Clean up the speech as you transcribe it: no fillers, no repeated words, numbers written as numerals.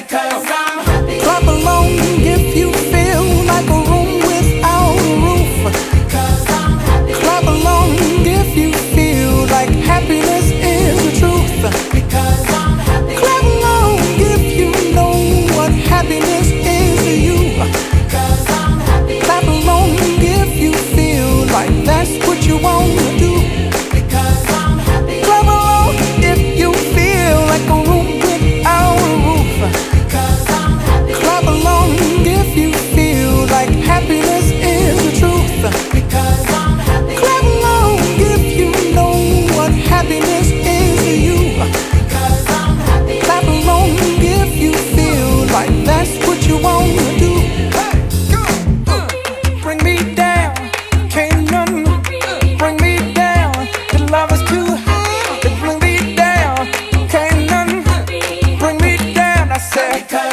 because I'm happy. Clap along if you feel like a room without a roof. Because I'm happy. Clap along if you feel like happiness is the truth. Because I'm happy. Clap along if you know what happiness is to you. Because I'm happy. Clap along if you feel like that's what you want to do. Because I'm happy. Clap along if you feel like a room without a roof. Because I'm happy. Clap along if you feel like happiness is the truth. Because I'm happy. Clap along if you know what happiness is to you. Because I'm happy. Clap along if you feel like that's what you want to do. Bring me down, can't none bring me down. The love is too high to bring me down. Can't none bring me down. I said.